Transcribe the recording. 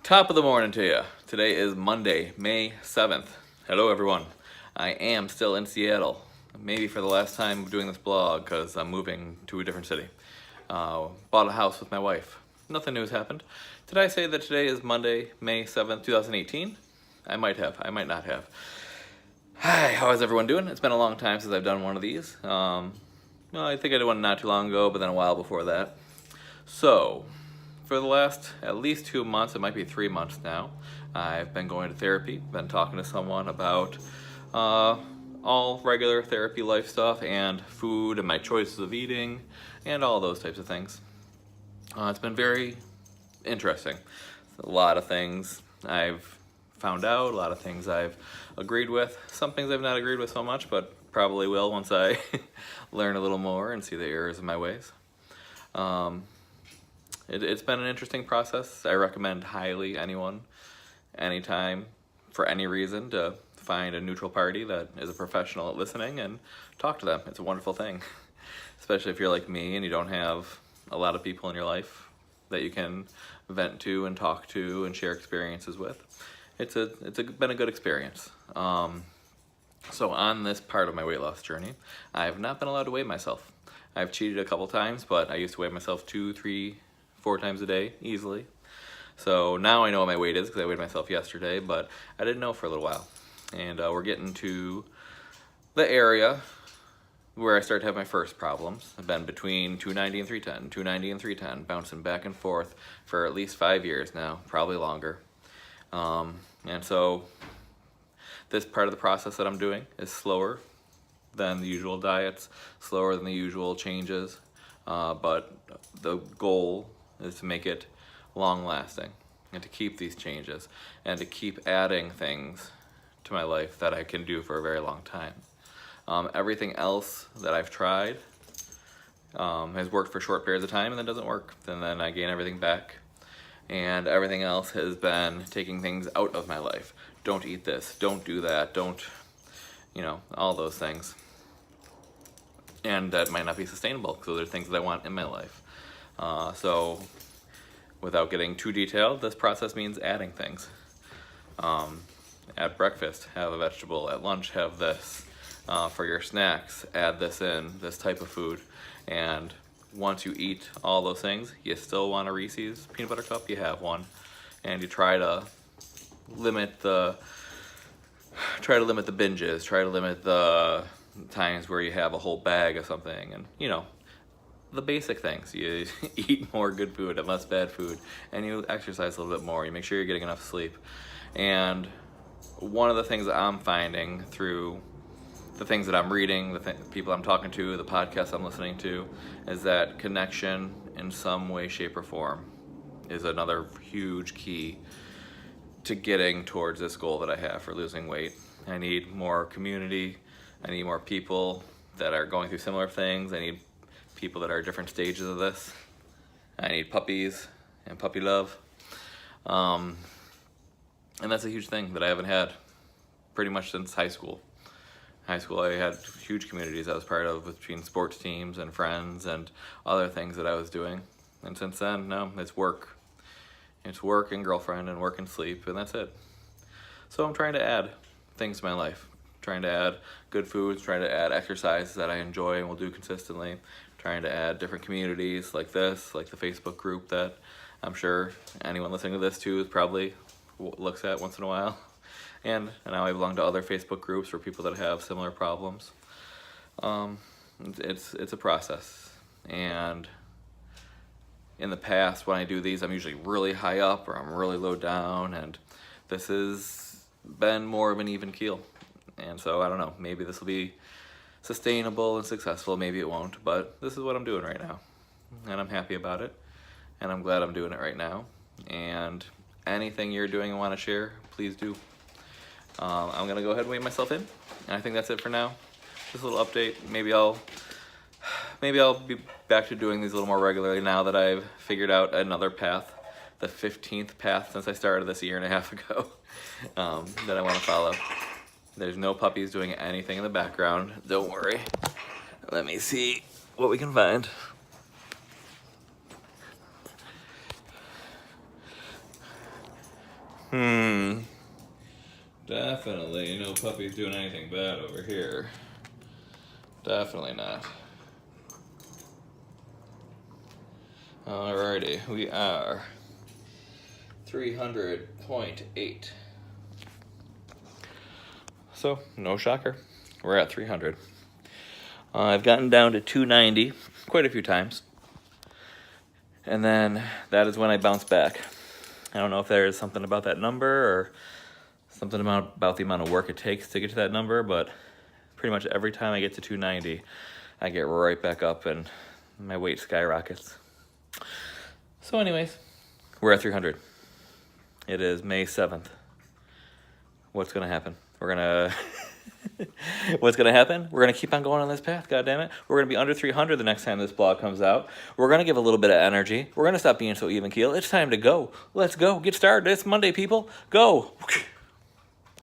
Top of the morning to you. Today is Monday, May 7th. Hello everyone. I am still in Seattle. Maybe for the last time doing this blog because I'm moving to a different city. Bought a house with my wife. Nothing new has happened. Did I say that today is Monday, May 7th, 2018? I might have. I might not have. Hi, how is everyone doing? It's been a long time since I've done one of these. I think I did one not too long ago, but then a while before that. So, for the last at least 2 months, it might be 3 months now, I've been going to therapy, been talking to someone about all regular therapy life stuff and food and my choices of eating and all those types of things. It's been very interesting. A lot of things I've found out, a lot of things I've agreed with, some things I've not agreed with so much, but probably will once I learn a little more and see the errors of my ways. It's been an interesting process. I recommend highly anyone, anytime, for any reason, to find a neutral party that is a professional at listening and talk to them. It's a wonderful thing, especially if you're like me and you don't have a lot of people in your life that you can vent to and talk to and share experiences with. It's been a good experience. So on this part of my weight loss journey, I have not been allowed to weigh myself. I've cheated a couple times, but I used to weigh myself 2, 3, 4 times a day easily. So now I know what my weight is because I weighed myself yesterday, but I didn't know for a little while. And we're getting to the area where I start to have my first problems. I've been between 290 and 310, 290 and 310, bouncing back and forth for at least 5 years now, probably longer. And so this part of the process that I'm doing is slower than the usual diets, slower than the usual changes, but the goal is to make it long-lasting and to keep these changes and to keep adding things to my life that I can do for a very long time. Everything else that I've tried has worked for short periods of time and then doesn't work. And then I gain everything back. And everything else has been taking things out of my life. Don't eat this, don't do that, don't, all those things. And that might not be sustainable because those are things that I want in my life. So without getting too detailed, this process means adding things. At breakfast, have a vegetable. At lunch, have this. For your snacks, add this in, this type of food. And once you eat all those things, you still want a Reese's peanut butter cup, you have one. And you try to limit the binges, try to limit the times where you have a whole bag of something, and the basic things. You eat more good food and less bad food, and you exercise a little bit more. You make sure you're getting enough sleep. And one of the things that I'm finding through the things that I'm reading, the people I'm talking to, the podcasts I'm listening to, is that connection in some way, shape, or form is another huge key to getting towards this goal that I have for losing weight. I need more community. I need more people that are going through similar things. I need people that are at different stages of this. I need puppies and puppy love. And that's a huge thing that I haven't had pretty much since high school. High school, I had huge communities I was part of between sports teams and friends and other things that I was doing. And since then, no, it's work. It's work and girlfriend and work and sleep, and that's it. So I'm trying to add things to my life. Trying to add good foods, trying to add exercise that I enjoy and will do consistently. Trying to add different communities like this, like the Facebook group that I'm sure anyone listening to this too is probably looks at once in a while. And now I belong to other Facebook groups for people that have similar problems. It's a process. And in the past, when I do these, I'm usually really high up or I'm really low down. And this has been more of an even keel. And so I don't know, maybe this will be sustainable and successful, maybe it won't. But this is what I'm doing right now. And I'm happy about it. And I'm glad I'm doing it right now. And anything you're doing and want to share, please do. I'm gonna go ahead and weigh myself in, and I think that's it for now. Just a little update. Maybe I'll be back to doing these a little more regularly now that I've figured out another path, the 15th path since I started this 1.5 years ago, that I want to follow. There's no puppies doing anything in the background. Don't worry. Let me see what we can find. Definitely no puppies doing anything bad over here. Definitely not. Alrighty, we are 300.8. So, no shocker. We're at 300. I've gotten down to 290 quite a few times. And then that is when I bounce back. I don't know if there is something about that number or something about the amount of work it takes to get to that number, but pretty much every time I get to 290, I get right back up and my weight skyrockets. So anyways, we're at 300. It is May 7th. What's going to happen? What's going to happen? We're going to keep on going on this path, goddammit. We're going to be under 300 the next time this blog comes out. We're going to give a little bit of energy. We're going to stop being so even keel. It's time to go. Let's go. Get started. It's Monday, people. Go.